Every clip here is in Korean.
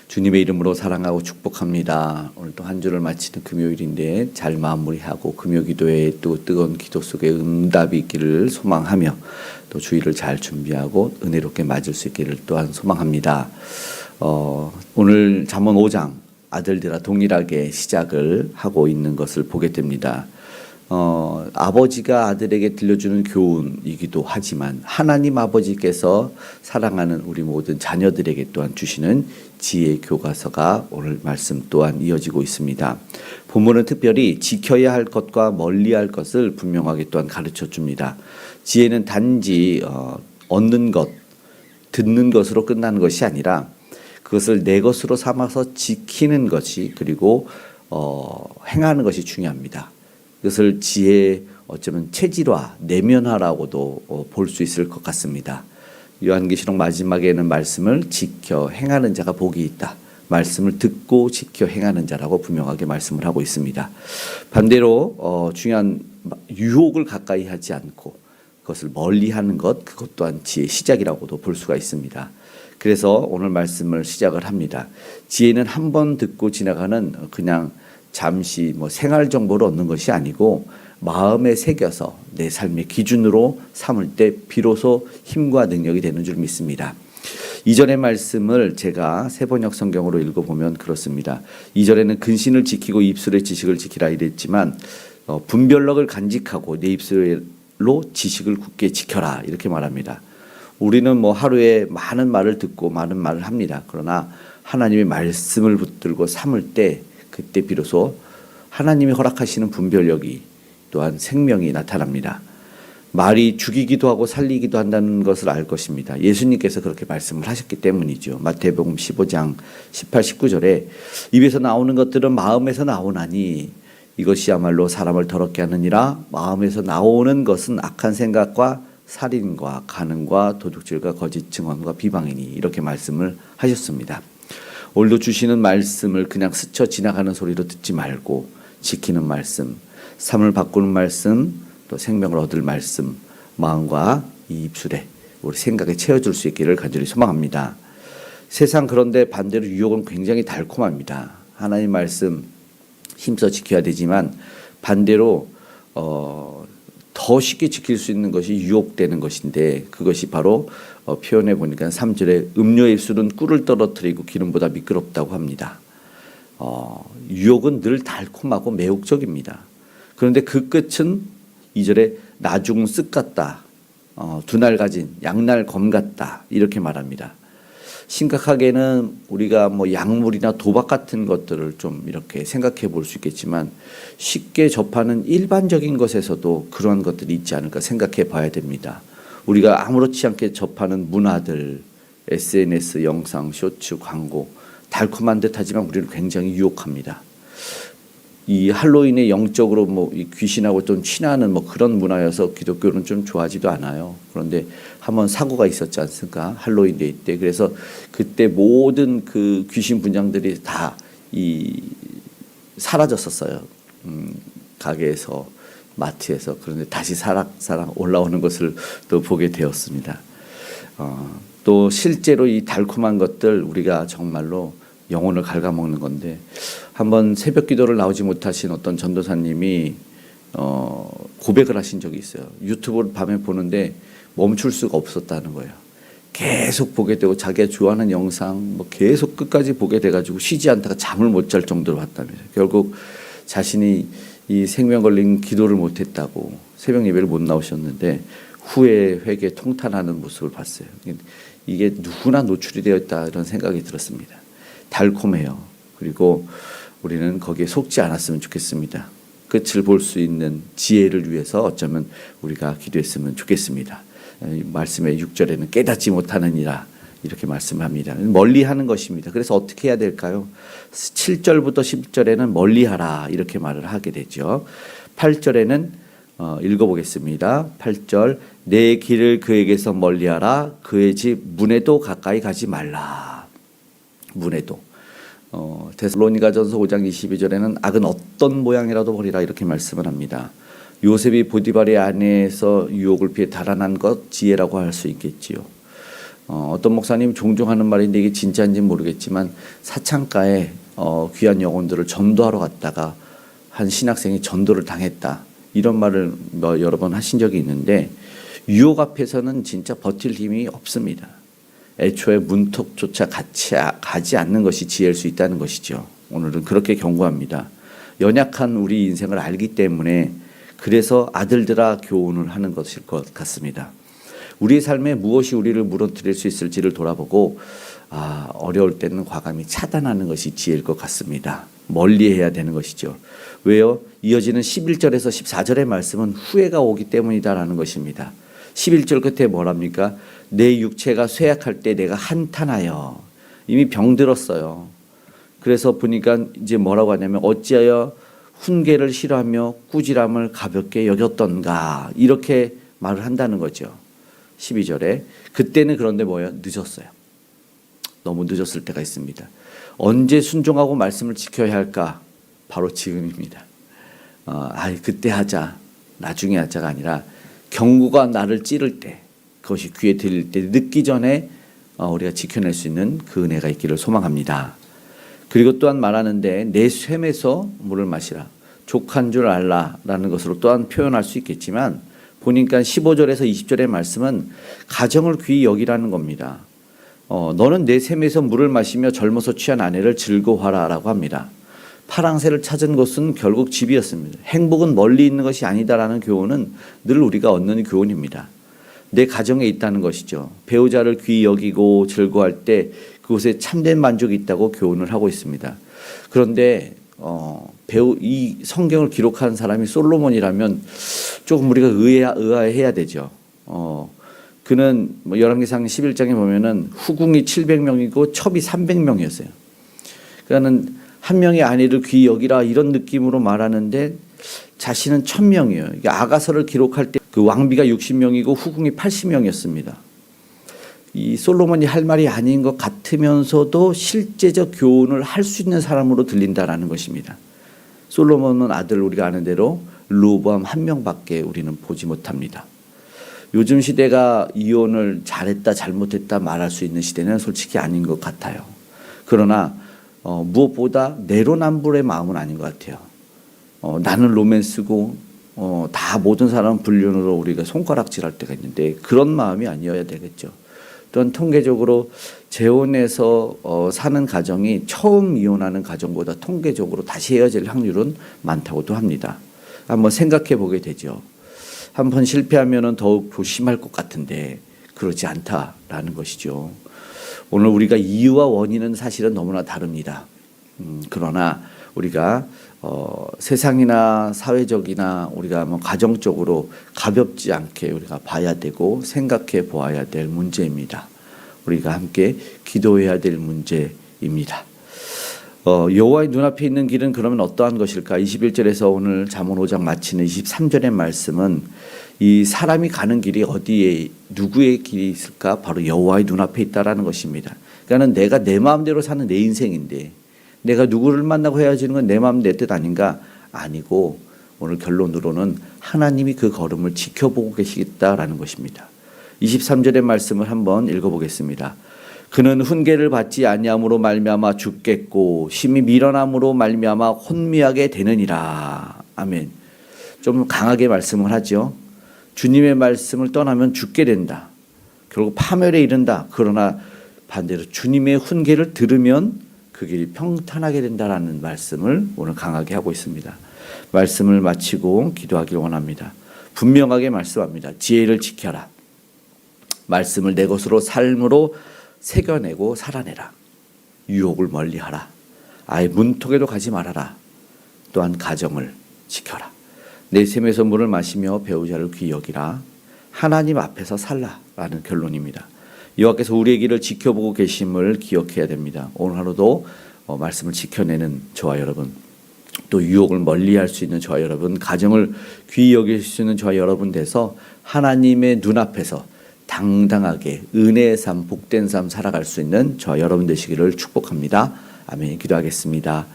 주님의 이름으로 사랑하고 축복합니다. 오늘 또 한 주를 마치는 금요일인데 잘 마무리하고 금요기도에 또 뜨거운 기도 속에 응답이 있기를 소망하며 또 주일을 잘 준비하고 은혜롭게 맞을 수 있기를 또한 소망합니다. 오늘 잠언 5장 아들들아 동일하게 시작을 하고 있는 것을 보게 됩니다. 아버지가 아들에게 들려주는 교훈이기도 하지만 하나님 아버지께서 사랑하는 우리 모든 자녀들에게 또한 주시는 지혜 교과서가 오늘 말씀 또한 이어지고 있습니다. 본문은 특별히 지켜야 할 것과 멀리할 것을 분명하게 또한 가르쳐 줍니다. 지혜는 단지 얻는 것, 듣는 것으로 끝나는 것이 아니라 그것을 내 것으로 삼아서 지키는 것이 그리고 행하는 것이 중요합니다. 그것을 지혜의 어쩌면 체질화, 내면화라고도 볼 수 있을 것 같습니다. 요한계시록 마지막에는 말씀을 지켜 행하는 자가 복이 있다. 말씀을 듣고 지켜 행하는 자라고 분명하게 말씀을 하고 있습니다. 반대로 중요한 유혹을 가까이 하지 않고 그것을 멀리하는 것, 그것 또한 지혜의 시작이라고도 볼 수가 있습니다. 그래서 오늘 말씀을 시작을 합니다. 지혜는 한 번 듣고 지나가는 그냥 잠시 생활 정보를 얻는 것이 아니고 마음에 새겨서 내 삶의 기준으로 삼을 때 비로소 힘과 능력이 되는 줄 믿습니다. 이전의 말씀을 제가 세번역 성경으로 읽어보면 그렇습니다. 이전에는 근신을 지키고 입술의 지식을 지키라 이랬지만 분별력을 간직하고 내 입술로 지식을 굳게 지켜라 이렇게 말합니다. 우리는 하루에 많은 말을 듣고 많은 말을 합니다. 그러나 하나님의 말씀을 붙들고 삼을 때 그때 비로소 하나님이 허락하시는 분별력이 또한 생명이 나타납니다. 말이 죽이기도 하고 살리기도 한다는 것을 알 것입니다. 예수님께서 그렇게 말씀을 하셨기 때문이죠. 마태복음 15장 18, 19절에 입에서 나오는 것들은 마음에서 나오나니 이것이야말로 사람을 더럽게 하느니라. 마음에서 나오는 것은 악한 생각과 살인과 간음과 도둑질과 거짓 증언과 비방이니 이렇게 말씀을 하셨습니다. 오늘도 주시는 말씀을 그냥 스쳐 지나가는 소리로 듣지 말고 지키는 말씀, 삶을 바꾸는 말씀, 또 생명을 얻을 말씀, 마음과 이 입술에 우리 생각에 채워줄 수 있기를 간절히 소망합니다. 세상 그런데 반대로 유혹은 굉장히 달콤합니다. 하나님 말씀 힘써 지켜야 되지만 반대로 더 쉽게 지킬 수 있는 것이 유혹되는 것인데 그것이 바로 표현해 보니까 3절에 음료의 입술은 꿀을 떨어뜨리고 기름보다 미끄럽다고 합니다. 유혹은 늘 달콤하고 매혹적입니다. 그런데 그 끝은 2절에 나중 쓱 같다. 두날 가진 양날 검 같다. 이렇게 말합니다. 심각하게는 우리가 약물이나 도박 같은 것들을 좀 이렇게 생각해 볼 수 있겠지만 쉽게 접하는 일반적인 것에서도 그런 것들이 있지 않을까 생각해 봐야 됩니다. 우리가 아무렇지 않게 접하는 문화들, SNS, 영상, 쇼츠, 광고 달콤한 듯 하지만 우리는 굉장히 유혹합니다. 이 할로윈에 영적으로 이 귀신하고 좀 친하는 그런 문화여서 기독교는 좀 좋아하지도 않아요. 그런데 한번 사고가 있었지 않습니까? 할로윈 데이 때. 그래서 그때 모든 그 귀신 분장들이 다 사라졌었어요. 가게에서, 마트에서. 그런데 다시 사락 올라오는 것을 또 보게 되었습니다. 또 실제로 이 달콤한 것들 우리가 정말로 영혼을 갉아먹는 건데 한번 새벽 기도를 나오지 못하신 어떤 전도사님이 고백을 하신 적이 있어요. 유튜브를 밤에 보는데 멈출 수가 없었다는 거예요. 계속 보게 되고 자기가 좋아하는 영상 계속 끝까지 보게 돼가지고 쉬지 않다가 잠을 못 잘 정도로 왔다면서요. 결국 자신이 이 생명 걸린 기도를 못했다고 새벽 예배를 못 나오셨는데 후에 회개 통탄하는 모습을 봤어요. 이게 누구나 노출이 되어 있다 이런 생각이 들었습니다. 달콤해요. 그리고 우리는 거기에 속지 않았으면 좋겠습니다. 끝을 볼 수 있는 지혜를 위해서 어쩌면 우리가 기도했으면 좋겠습니다. 말씀의 6절에는 깨닫지 못하느니라 이렇게 말씀합니다. 멀리하는 것입니다. 그래서 어떻게 해야 될까요? 7절부터 10절에는 멀리하라 이렇게 말을 하게 되죠. 8절에는 읽어보겠습니다. 8절 내 길을 그에게서 멀리하라 그의 집 문에도 가까이 가지 말라. 문에도 데살로니가전서 5장 22절에는 악은 어떤 모양이라도 버리라 이렇게 말씀을 합니다. 요셉이 보디발의 아내에서 유혹을 피해 달아난 것 지혜라고 할 수 있겠지요. 어떤 목사님 종종 하는 말인데 이게 진짜인지 모르겠지만 사창가에 귀한 영혼들을 전도하러 갔다가 한 신학생이 전도를 당했다. 이런 말을 여러 번 하신 적이 있는데 유혹 앞에서는 진짜 버틸 힘이 없습니다. 애초에 문턱조차 가지 않는 것이 지혜일 수 있다는 것이죠. 오늘은 그렇게 경고합니다. 연약한 우리 인생을 알기 때문에 그래서 아들들아 교훈을 하는 것일 것 같습니다. 우리의 삶에 무엇이 우리를 무너뜨릴 수 있을지를 돌아보고 어려울 때는 과감히 차단하는 것이 지혜일 것 같습니다. 멀리해야 되는 것이죠. 왜요? 이어지는 11절에서 14절의 말씀은 후회가 오기 때문이다라는 것입니다. 11절 끝에 뭐랍니까? 내 육체가 쇠약할 때 내가 한탄하여 이미 병들었어요. 그래서 보니까 이제 뭐라고 하냐면 어찌하여 훈계를 싫어하며 꾸지람을 가볍게 여겼던가 이렇게 말을 한다는 거죠. 12절에 그때는 그런데 뭐예요? 늦었어요. 너무 늦었을 때가 있습니다. 언제 순종하고 말씀을 지켜야 할까? 바로 지금입니다. 그때 하자, 나중에 하자가 아니라 경고가 나를 찌를 때, 그것이 귀에 들릴 때 늦기 전에 우리가 지켜낼 수 있는 그 은혜가 있기를 소망합니다. 그리고 또한 말하는데 내 샘에서 물을 마시라. 족한 줄 알라라는 것으로 또한 표현할 수 있겠지만 보니까 15절에서 20절의 말씀은 가정을 귀히 여기라는 겁니다. 너는 내 샘에서 물을 마시며 젊어서 취한 아내를 즐거워하라라고 합니다. 파랑새를 찾은 것은 결국 집이었습니다. 행복은 멀리 있는 것이 아니다라는 교훈은 늘 우리가 얻는 교훈입니다. 내 가정에 있다는 것이죠. 배우자를 귀히 여기고 즐거워할 때 그곳에 참된 만족이 있다고 교훈을 하고 있습니다. 그런데 이 성경을 기록한 사람이 솔로몬이라면 조금 우리가 의아해야 되죠. 그는 열왕기상 11장에 보면은 후궁이 700명이고 첩이 300명이었어요. 그러니까는 한 명의 아내를 귀히 여기라 이런 느낌으로 말하는데 자신은 1000명이에요. 아가서를 기록할 때 그 왕비가 60명이고 후궁이 80명이었습니다. 이 솔로몬이 할 말이 아닌 것 같으면서도 실제적 교훈을 할 수 있는 사람으로 들린다라는 것입니다. 솔로몬은 아들 우리가 아는 대로 르호보암 한 명밖에 우리는 보지 못합니다. 요즘 시대가 이혼을 잘했다 잘못했다 말할 수 있는 시대는 솔직히 아닌 것 같아요. 그러나 무엇보다 내로남불의 마음은 아닌 것 같아요. 나는 로맨스고 다 모든 사람은 불륜으로 우리가 손가락질할 때가 있는데 그런 마음이 아니어야 되겠죠. 또한 통계적으로 재혼해서 사는 가정이 처음 이혼하는 가정보다 통계적으로 다시 헤어질 확률은 많다고도 합니다. 한번 생각해 보게 되죠. 한번 실패하면 더욱 조심할 것 같은데 그렇지 않다라는 것이죠. 오늘 우리가 이유와 원인은 사실은 너무나 다릅니다. 그러나 우리가 세상이나 사회적이나 우리가 가정적으로 가볍지 않게 우리가 봐야 되고 생각해 보아야 될 문제입니다. 우리가 함께 기도해야 될 문제입니다. 여호와의 눈앞에 있는 길은 그러면 어떠한 것일까? 21절에서 오늘 잠언 5장 마치는 23절의 말씀은 이 사람이 가는 길이 어디에 누구의 길이 있을까? 바로 여호와의 눈앞에 있다라는 것입니다. 그러니까 내가 내 마음대로 사는 내 인생인데 내가 누구를 만나고 헤어지는 건 내 마음 내 뜻 아닌가? 아니고 오늘 결론으로는 하나님이 그 걸음을 지켜보고 계시겠다라는 것입니다. 23절의 말씀을 한번 읽어보겠습니다. 그는 훈계를 받지 아니함으로 말미암아 죽겠고 심히 미련함으로 말미암아 혼미하게 되느니라. 아멘. 좀 강하게 말씀을 하죠. 주님의 말씀을 떠나면 죽게 된다. 결국 파멸에 이른다. 그러나 반대로 주님의 훈계를 들으면 그 길이 평탄하게 된다라는 말씀을 오늘 강하게 하고 있습니다. 말씀을 마치고 기도하길 원합니다. 분명하게 말씀합니다. 지혜를 지켜라. 말씀을 내 것으로 삶으로 새겨내고 살아내라. 유혹을 멀리하라. 아예 문턱에도 가지 말아라. 또한 가정을 지켜라. 내 샘에서 물을 마시며 배우자를 귀히 여기라. 하나님 앞에서 살라라는 결론입니다. 여호와께서 우리의 길을 지켜보고 계심을 기억해야 됩니다. 오늘 하루도 말씀을 지켜내는 저와 여러분, 또 유혹을 멀리할 수 있는 저와 여러분, 가정을 귀히 여길 수 있는 저와 여러분 돼서 하나님의 눈앞에서 당당하게 은혜의 삶, 복된 삶 살아갈 수 있는 저와 여러분 되시기를 축복합니다. 아멘. 기도하겠습니다.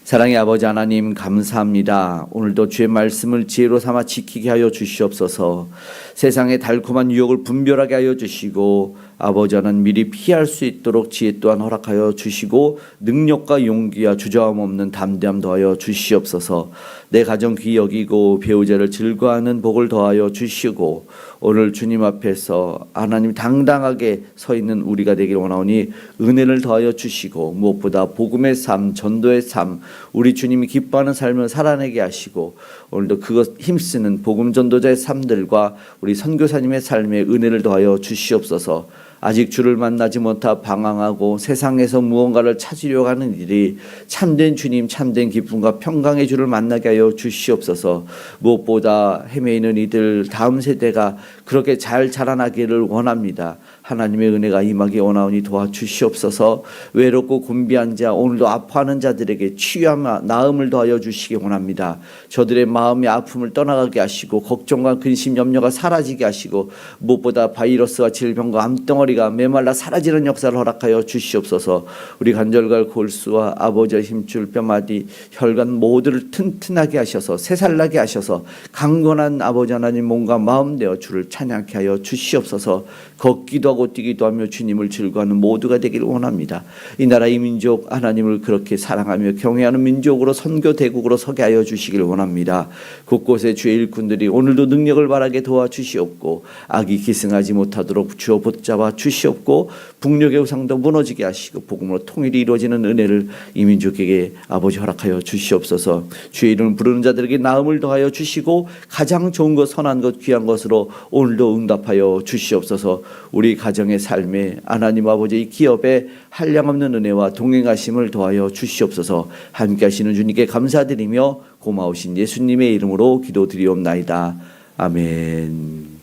사랑의 아버지 하나님 감사합니다. 오늘도 주의 말씀을 지혜로 삼아 지키게 하여 주시옵소서. 세상의 달콤한 유혹을 분별하게 하여 주시고 아버지 하나님 미리 피할 수 있도록 지혜 또한 허락하여 주시고 능력과 용기와 주저함 없는 담대함 더하여 주시옵소서. 내 가정 귀히 여기고 배우자를 즐거워하는 복을 더하여 주시고 오늘 주님 앞에서 하나님 당당하게 서 있는 우리가 되길 원하오니 은혜를 더하여 주시고 무엇보다 복음의 삶, 전도의 삶, 우리 주님이 기뻐하는 삶을 살아내게 하시고 오늘도 그것 힘쓰는 복음 전도자의 삶들과 우리 선교사님의 삶에 은혜를 더하여 주시옵소서. 아직 주를 만나지 못하 방황하고 세상에서 무언가를 찾으려고 하는 일이 참된 주님, 참된 기쁨과 평강의 주를 만나게 하여 주시옵소서. 무엇보다 헤매이는 이들 다음 세대가 그렇게 잘 자라나기를 원합니다. 하나님의 은혜가 임하기 원하오니 도와주시옵소서. 외롭고 곤비한 자, 오늘도 아파하는 자들에게 치유와 나음을 더하여 주시기 원합니다. 저들의 마음의 아픔을 떠나가게 하시고 걱정과 근심, 염려가 사라지게 하시고 무엇보다 바이러스와 질병과 암덩어리가 메말라 사라지는 역사를 허락하여 주시옵소서. 우리 관절과 골수와 아버지의 힘줄 뼈마디 혈관 모두를 튼튼하게 하셔서 새살나게 하셔서 강건한 아버지 하나님 몸과 마음 되어 주를 찬양케 하여 주시옵소서. 걷기도 하고 뛰기도 하며 주님을 즐거워하는 모두가 되기를 원합니다. 이 나라 이 민족 하나님을 그렇게 사랑하며 경외하는 민족으로 선교 대국으로 서게 하여 주시길 원합니다. 곳곳에 주의 일꾼들이 오늘도 능력을 발하게 도와주시옵고 악이 기승하지 못하도록 주어 붙잡아 주시옵고 북녘의 우상도 무너지게 하시고 복음으로 통일이 이루어지는 은혜를 이 민족에게 아버지 허락하여 주시옵소서. 주의 이름을 부르는 자들에게 나음을 더하여 주시고 가장 좋은 것, 선한 것, 귀한 것으로 오늘도 응답하여 주시옵소서. 우리 가정의 삶에 하나님 아버지의 기업에 한량없는 은혜와 동행하심을 더하여 주시옵소서. 함께 하시는 주님께 감사드리며 고마우신 예수님의 이름으로 기도드리옵나이다. 아멘.